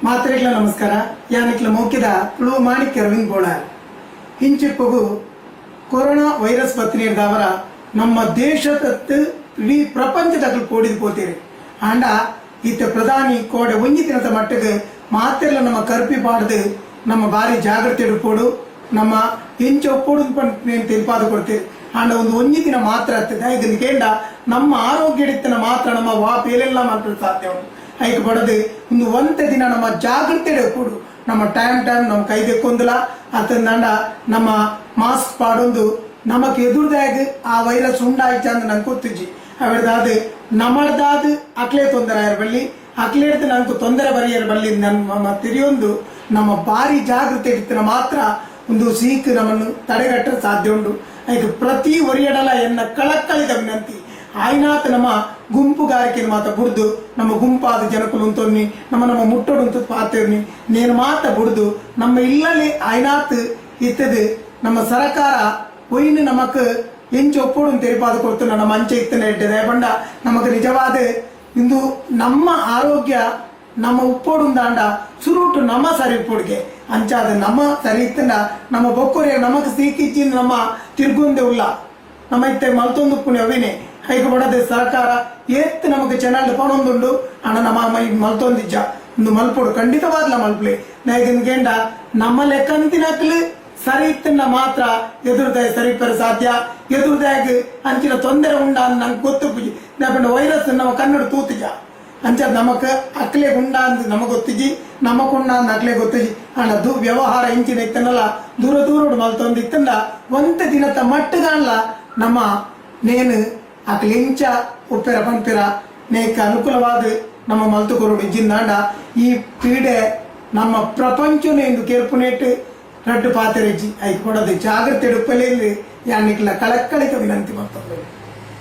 ಮಾತ್ರೆಗಳ ನಮಸ್ಕಾರ. ಯಾನಿಕ್ಲ ಮೌಕ್ಯದ ತುಳು ಮಾಣಿಕ್ಯ Ravindra ಬೋಳ ಹಿಂಚಿಪ್ಪಗು corona virus ಪತ್ನಿಯರ್ದವರ ನಮ್ಮ ದೇಶದತ್ತು ಇಡೀ ಪ್ರಪಂಚದಾಗ ಕೂಡಿದು ಪೋತೀರಿ ಆಂಡ ಇತ್ತ ಪ್ರಧಾನಿ ಕೋಡೆ ಒಂಜಿ ದಿನದ ಮಟ್ಟಿಗೆ ಮಾತೆಲ್ಲ ನಮ್ಮ ಕರ್ಪಿ ಪಾಡ್ದು ನಮ್ಮ ಬಾರಿ ಜಾಗ್ರತೆ ಇಡ್ಪೋಡು ನಮ್ಮ ಹೆಂಚು ಒಪ್ಪೋಡು నేను ತಿಳಿಪಾದ ಕೊಡ್ತೀರಿ ಆಂಡ ಒಂದು ಒಂಜಿ ದಿನ ಮಾತ್ರ ಆಗ್ತದೆ ಇದನ್ನ ಕೇಂಡ ನಮ್ಮ ಆರೋಗ್ಯ ಇಡಿತನ ಮಾತ್ರ ನಮ್ಮ ವಾಪೇಲೆಲ್ಲ ಮಾತ್ರ ಸಾಧ್ಯ ಉಂಟು ಐಕ್ ಬಡದು ಒಂದು ಒಂದೇ ದಿನ ನಮ್ಮ ಜಾಗ್ರತೆ ಕೊಡು ನಮ್ಮ ಟೈಮ್ ನಮ್ಮ ಕೈದೆಕ್ಕೊಂದಿಲ್ಲ ಅತಂದಂಡ ನಮ್ಮ ಮಾಸ್ಕ್ ಪಾಡೊಂದು ನಮಕ್ ಎದುರ್ದಾಗ ಆ ವೈರಸ್ ಉಂಡಾಯ್ತು ಅಂತ ನಂಗೆ ಗೊತ್ತಿಜ್ಜಿ ಅವರದಾದ ನಮ್ಮದಾದ ಅಕ್ಲೇ ತೊಂದರೆ ಆಯರ್ ಬಳ್ಳಿ ಅಕ್ಲೇ ಹಿಡಿದು ನಂಗೆ ತೊಂದರೆ ಬರೆಯರ್ ಬಳ್ಳಿ ನಮ್ಮ ತಿರಿಯೊಂದು ನಮ್ಮ ಭಾರಿ ಜಾಗೃತಿ ಇಡ್ತನ ಮಾತ್ರ ಒಂದು ಸೀಕ್ ನಮ್ಮನ್ನು ತಡೆಗಟ್ಟರೆ ಸಾಧ್ಯ ಉಂಟು ಐದು ಪ್ರತಿ ಒರಿಯಡಲ ಎನ್ನ ಕಳಕಳಿದ ವಿನಂತಿ ಆಯ್ನಾತ್ ನಮ್ಮ ಗುಂಪುಗಾರಿಕೆ ಮಾತ ಬುಡ್ದು ನಮ್ಮ ಗುಂಪಾದ ಜನಕುಲು ಉಂತೊನ್ನಿ ನಮ್ಮ ಮುಟ್ಟೋಡು ಅಂತ ಪಾತಿರ್ನಿ ನೇನು ಮಾತ ಬುಡ್ದು ನಮ್ಮ ಇಲ್ಲಲ್ಲಿ ಆಯ್ನಾತ್ ಇತ್ತದು ನಮ್ಮ ಸರಕಾರ ಒಯ್ನು ನಮಕ್ ಎಂಚು ಒಪ್ಪೋಡು ತೆರಿಪಾದ ಕೊಡ್ತು ನಮ್ಮ ಅಂಚೆ ಇತ್ತನೆ ಇಟ್ಟಿದೆ ಬಂಡ ನಮಕ್ ನಿಜವಾದ ಇಂದು ನಮ್ಮ ಆರೋಗ್ಯ ನಮ್ಮ ಉಪ್ಪೋಡು ದಾಂಡ ಸುರುಟು ನಮ್ಮ ಸರಿ ಉಪ್ಪೋಡಿಗೆ ಅಂಚಾದ ನಮ್ಮ ಸರಿ ಇತ್ತಂಡ ನಮ್ಮ ಬೊಕ್ಕೊರೆ ನಮಕ್ ಸೀಕಿಚ್ಚಿನ ನಮ್ಮ ತಿರ್ಗುಂದೆ ಉಲ್ಲ ನಮ್ಮ ಇತ್ತೆ ಮಲ್ತೊಂದು ಪುಣ್ಯ ಅವೇನೆ ಹೈಗೆ ಬಡದೆ ಸರ್ಕಾರ ಏತ್ ನಮಗೆ ಚೆನ್ನಾಗಿ ಪಣೊಂದುಂಡು ಅಣ್ಣ ನಮ್ಮ ಮಲ್ತೊಂದಿಜ್ಜ ಒಂದು ಮಲ್ಪೋಡು ಖಂಡಿತವಾದ್ಲ ಮಲ್ಪಲಿ ನೈಗೇಂಡ ನಮ್ಮ ಲೆಕ್ಕಂತಿನಕ್ಲು ಸರಿ ಇತ್ತನ್ನ ಮಾತ್ರ ಎದುರುದಾಯ ಸರಿಪರ ಸಾಧ್ಯ ಎದುರುದಾಯ ಅಂಚಿನ ತೊಂದರೆ ಉಂಡ ನಂಗೆ ಗೊತ್ತು ಪೂಜಿ ನಾಪಂಡ ವೈರಸ್ ನಮ್ಮ ಕನ್ನಡ ತೂತಿಜ ಅಂಚ ನಮಕ್ ಅಕ್ಲೆ ಉಂಡ ಅಂತ ನಮಗ್ ಗೊತ್ತಿಜಿ ನಮಕುಂಡ ಅಂತ ಅಕ್ಲೆ ಗೊತ್ತಿಜಿ ಅಣ್ಣ ವ್ಯವಹಾರ ಇಂಚಿನ ಇತ್ತನಲ್ಲ ದೂರ ದೂರ ಮಲ್ತೊಂದಿತ್ತಂದ ಒಂದೇ ದಿನದ ಮಟ್ಟಗಲ್ಲ ನಮ್ಮ ನೇನು ಅಕ್ಲೆ ಇಂಚ ಉಪ್ಪಿರ ಪಂಪಿರ ನೇಕ ಅನುಕೂಲವಾದ ನಮ್ಮ ಮಲ್ತುಕೊರಡು ಇಜ್ಜಿಂದಾಂಡ ಈ ಪೀಡೆ ನಮ್ಮ ಪ್ರಪಂಚನೇ ಎಂದು ಕೇರ್ಪುನೇಟ್ ರಡ್ಡು ಪಾತ್ರೆಜ್ಜಿ ಐ ಕೊಡದೆ ಜಾಗ್ರತೆ ಎಡುಪ್ಪಲೇ ಯಾನಿಕ್ಲ ಕಳಕಳಿಕ ವಿನಂತಿ ಮಾಡ್ತಾರೆ.